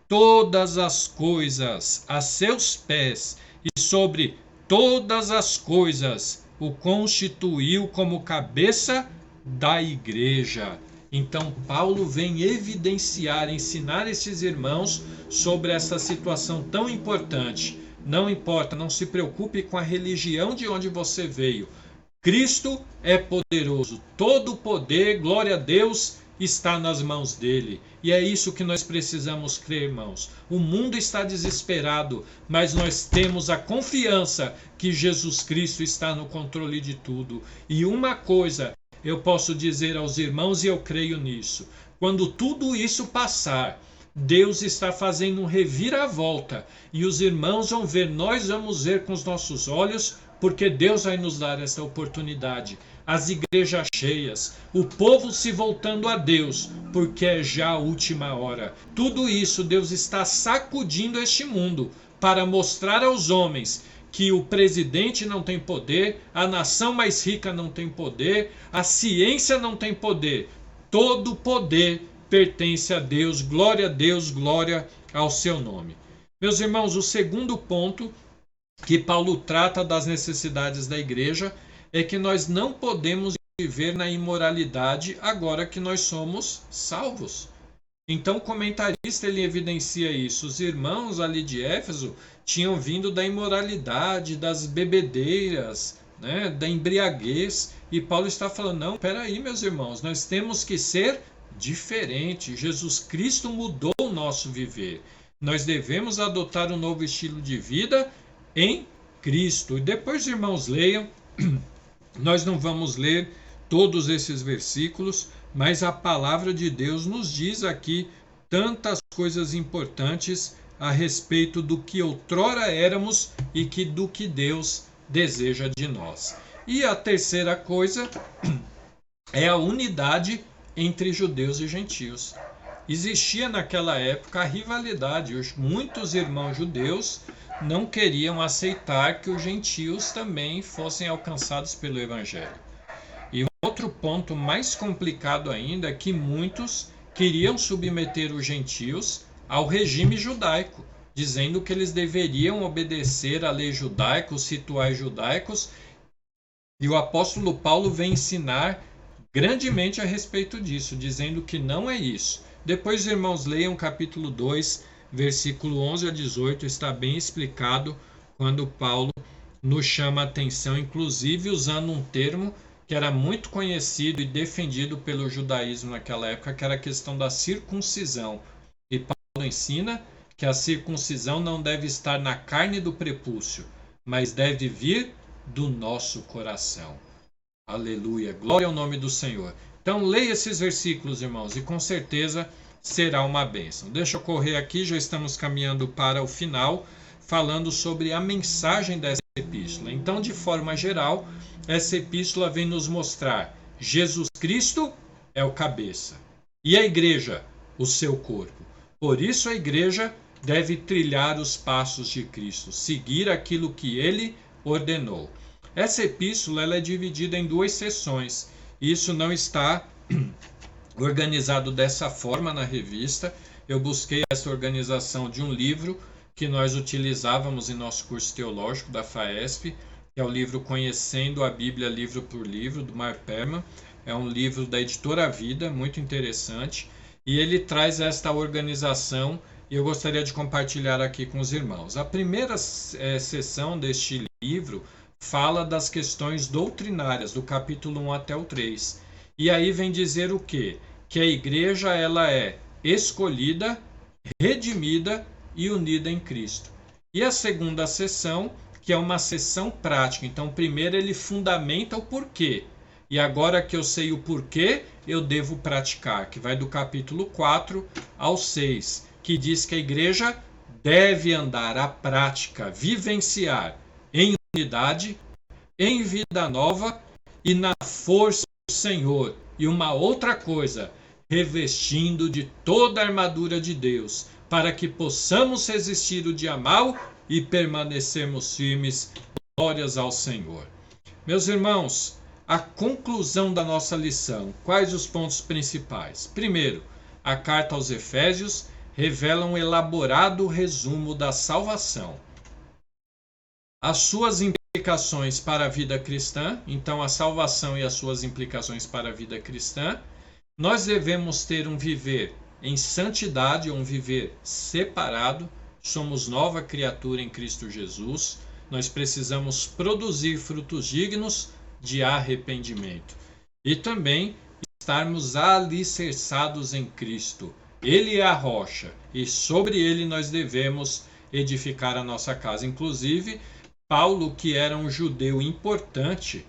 todas as coisas a seus pés, e sobre todas as coisas o constituiu como cabeça da igreja. Então Paulo vem evidenciar, ensinar esses irmãos sobre essa situação tão importante. Não importa, não se preocupe com a religião de onde você veio. Cristo é poderoso, todo o poder, glória a Deus, está nas mãos dele. E é isso que nós precisamos crer, irmãos. O mundo está desesperado, mas nós temos a confiança que Jesus Cristo está no controle de tudo. E uma coisa eu posso dizer aos irmãos, e eu creio nisso: quando tudo isso passar, Deus está fazendo um reviravolta, e os irmãos vão ver, nós vamos ver com os nossos olhos, porque Deus vai nos dar essa oportunidade. As igrejas cheias, o povo se voltando a Deus, porque é já a última hora. Tudo isso Deus está sacudindo este mundo para mostrar aos homens que o presidente não tem poder, a nação mais rica não tem poder, a ciência não tem poder. Todo poder pertence a Deus, glória ao seu nome. Meus irmãos, o segundo ponto que Paulo trata das necessidades da igreja é que nós não podemos viver na imoralidade agora que nós somos salvos. Então o comentarista ele evidencia isso. Os irmãos ali de Éfeso tinham vindo da imoralidade, das bebedeiras, né, da embriaguez. E Paulo está falando, não, peraí meus irmãos, nós temos que ser diferentes. Jesus Cristo mudou o nosso viver. Nós devemos adotar um novo estilo de vida em Cristo. E depois os irmãos leiam, nós não vamos ler todos esses versículos, mas a palavra de Deus nos diz aqui tantas coisas importantes a respeito do que outrora éramos e do que Deus deseja de nós. E a terceira coisa é a unidade entre judeus e gentios. Existia naquela época a rivalidade. Muitos irmãos judeus não queriam aceitar que os gentios também fossem alcançados pelo Evangelho. E outro ponto mais complicado ainda é que muitos queriam submeter os gentios ao regime judaico, dizendo que eles deveriam obedecer à lei judaica, os rituais judaicos. E o apóstolo Paulo vem ensinar grandemente a respeito disso, dizendo que não é isso. Depois, irmãos, leiam capítulo 2, versículo 11 a 18, está bem explicado quando Paulo nos chama a atenção, inclusive usando um termo que era muito conhecido e defendido pelo judaísmo naquela época, que era a questão da circuncisão. E Paulo ensina que a circuncisão não deve estar na carne do prepúcio, mas deve vir do nosso coração. Aleluia, glória ao nome do Senhor. Então leia esses versículos, irmãos, e com certeza será uma bênção. Deixa eu correr aqui, já estamos caminhando para o final, falando sobre a mensagem dessa epístola. Então, de forma geral, essa epístola vem nos mostrar: Jesus Cristo é o cabeça e a igreja, o seu corpo. Por isso a igreja deve trilhar os passos de Cristo, seguir aquilo que ele ordenou. Essa epístola ela é dividida em 2 seções. Isso não está organizado dessa forma na revista. Eu busquei essa organização de um livro que nós utilizávamos em nosso curso teológico da FAESP, que é o livro Conhecendo a Bíblia Livro por Livro, do Mark Perman. É um livro da editora Vida, muito interessante, e ele traz esta organização e eu gostaria de compartilhar aqui com os irmãos. A primeira seção deste livro fala das questões doutrinárias, do capítulo 1 até o 3. E aí vem dizer o quê? Que a igreja ela é escolhida, redimida e unida em Cristo. E a segunda sessão, que é uma sessão prática. Então, primeiro ele fundamenta o porquê. E agora que eu sei o porquê, eu devo praticar, que vai do capítulo 4 ao 6, que diz que a igreja deve andar à prática, vivenciar em unidade, em vida nova e na força do Senhor. E uma outra coisa, revestindo de toda a armadura de Deus, para que possamos resistir o dia mau e permanecermos firmes. Glórias ao Senhor. Meus irmãos, a conclusão da nossa lição. Quais os pontos principais? Primeiro, a carta aos Efésios revela um elaborado resumo da salvação. As suas implicações para a vida cristã, então a salvação e as suas implicações para a vida cristã. Nós devemos ter um viver em santidade, um viver separado. Somos nova criatura em Cristo Jesus. Nós precisamos produzir frutos dignos de arrependimento. E também estarmos alicerçados em Cristo. Ele é a rocha e sobre ele nós devemos edificar a nossa casa. Inclusive, Paulo, que era um judeu importante,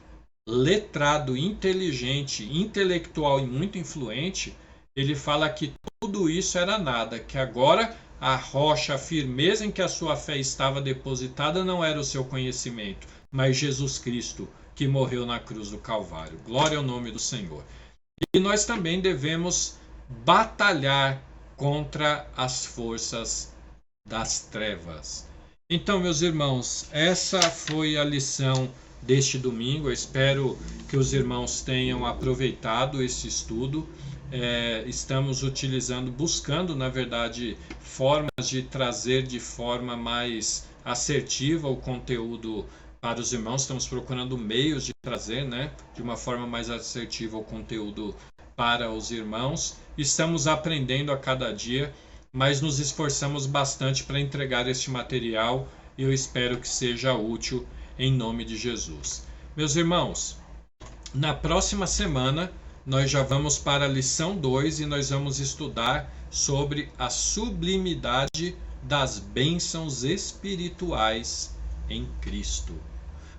letrado, inteligente, intelectual e muito influente, ele fala que tudo isso era nada, que agora a rocha, a firmeza em que a sua fé estava depositada não era o seu conhecimento, mas Jesus Cristo, que morreu na cruz do Calvário. Glória ao nome do Senhor. E nós também devemos batalhar contra as forças das trevas. Então, meus irmãos, essa foi a lição deste domingo. Eu espero que os irmãos tenham aproveitado esse estudo. Estamos buscando, na verdade, formas de trazer de forma mais assertiva o conteúdo para os irmãos. Estamos procurando meios de trazer, de uma forma mais assertiva o conteúdo para os irmãos. Estamos aprendendo a cada dia, mas nos esforçamos bastante para entregar este material e eu espero que seja útil em nome de Jesus. Meus irmãos, na próxima semana nós já vamos para a lição 2 e nós vamos estudar sobre a sublimidade das bênçãos espirituais em Cristo.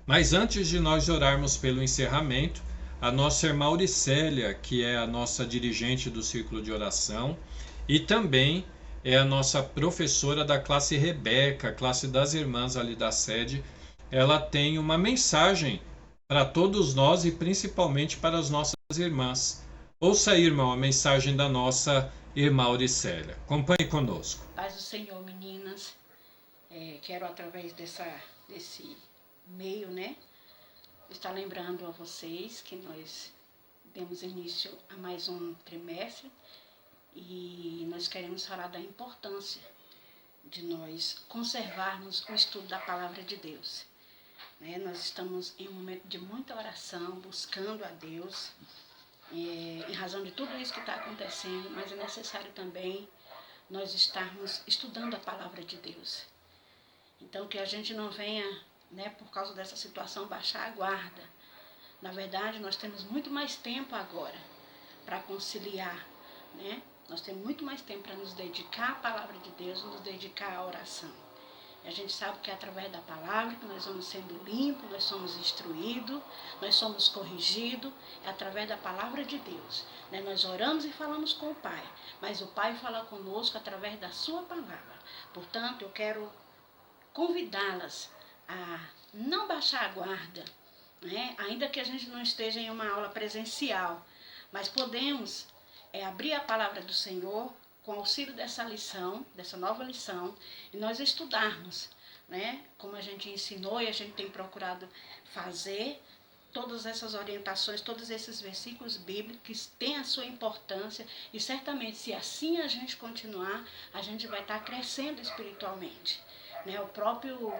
Mas antes de nós orarmos pelo encerramento, a nossa irmã Auricélia, que é a nossa dirigente do Círculo de Oração e também é a nossa professora da classe Rebeca, classe das irmãs ali da sede, ela tem uma mensagem para todos nós e principalmente para as nossas irmãs. Ouça aí, irmão, a mensagem da nossa irmã Auricélia. Acompanhe conosco. Paz do Senhor, meninas. Quero, através desse meio, estar lembrando a vocês que nós demos início a mais um trimestre e nós queremos falar da importância de nós conservarmos o estudo da Palavra de Deus. Nós estamos em um momento de muita oração, buscando a Deus, em razão de tudo isso que está acontecendo, mas é necessário também nós estarmos estudando a Palavra de Deus. Então, que a gente não venha, por causa dessa situação, baixar a guarda. Na verdade, nós temos muito mais tempo agora para conciliar, Nós temos muito mais tempo para nos dedicar à Palavra de Deus, nos dedicar à oração. E a gente sabe que é através da palavra que nós vamos sendo limpos, nós somos instruídos, nós somos corrigidos, é através da palavra de Deus. Nós oramos e falamos com o Pai, mas o Pai fala conosco através da sua palavra. Portanto, eu quero convidá-las a não baixar a guarda, ainda que a gente não esteja em uma aula presencial, mas podemos abrir a palavra do Senhor com auxílio dessa lição, dessa nova lição, e nós estudarmos, como a gente ensinou e a gente tem procurado fazer, todas essas orientações, todos esses versículos bíblicos que têm a sua importância, e certamente se assim a gente continuar, a gente vai estar crescendo espiritualmente. O próprio,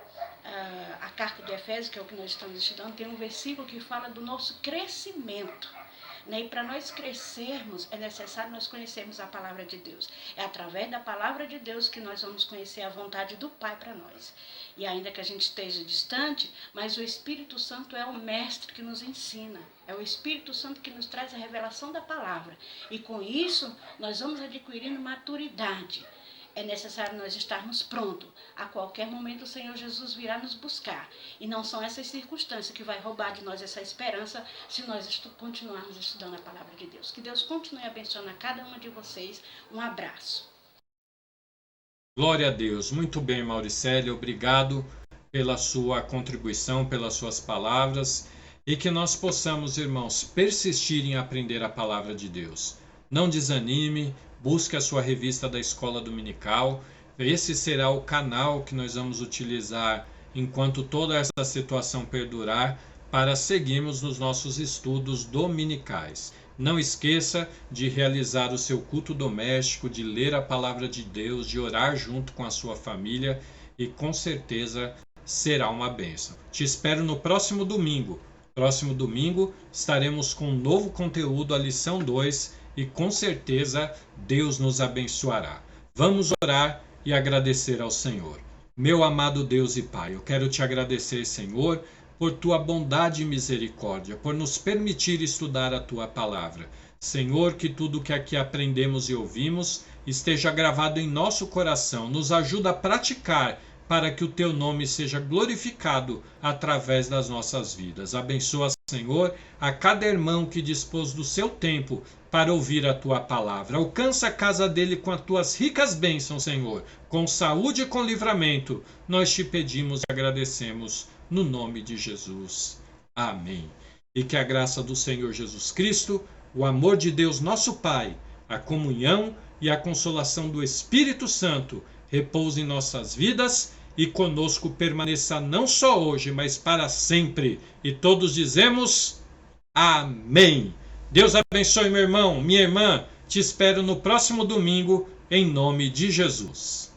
a carta de Efésios, que é o que nós estamos estudando, tem um versículo que fala do nosso crescimento. E para nós crescermos, é necessário nós conhecermos a palavra de Deus. É através da palavra de Deus que nós vamos conhecer a vontade do Pai para nós. E ainda que a gente esteja distante, mas o Espírito Santo é o mestre que nos ensina. É o Espírito Santo que nos traz a revelação da palavra. E com isso, nós vamos adquirindo maturidade. é necessário nós estarmos prontos. A qualquer momento o Senhor Jesus virá nos buscar. E não são essas circunstâncias que vai roubar de nós essa esperança se nós continuarmos estudando a palavra de Deus. Que Deus continue abençoando a cada uma de vocês. Um abraço. Glória a Deus. Muito bem, Mauricélia. Obrigado pela sua contribuição, pelas suas palavras. E que nós possamos, irmãos, persistir em aprender a palavra de Deus. Não desanime, busque a sua revista da Escola Dominical. Esse será o canal que nós vamos utilizar enquanto toda essa situação perdurar para seguirmos nos nossos estudos dominicais. Não esqueça de realizar o seu culto doméstico, de ler a palavra de Deus, de orar junto com a sua família e com certeza será uma bênção. Te espero no próximo domingo. Próximo domingo estaremos com um novo conteúdo, a lição 2, e com certeza Deus nos abençoará. Vamos orar e agradecer ao Senhor. Meu amado Deus e Pai, eu quero te agradecer, Senhor, por tua bondade e misericórdia, por nos permitir estudar a tua palavra. Senhor, que tudo que aqui aprendemos e ouvimos esteja gravado em nosso coração. Nos ajuda a praticar para que o teu nome seja glorificado através das nossas vidas. Abençoa, Senhor, a cada irmão que dispôs do seu tempo para ouvir a tua palavra. Alcança a casa dele com as tuas ricas bênçãos, Senhor, com saúde e com livramento. Nós te pedimos e agradecemos no nome de Jesus. Amém. E que a graça do Senhor Jesus Cristo, o amor de Deus nosso Pai, a comunhão e a consolação do Espírito Santo repouse em nossas vidas e conosco permaneça não só hoje, mas para sempre. E todos dizemos amém. Deus abençoe, meu irmão, minha irmã. Te espero no próximo domingo, em nome de Jesus.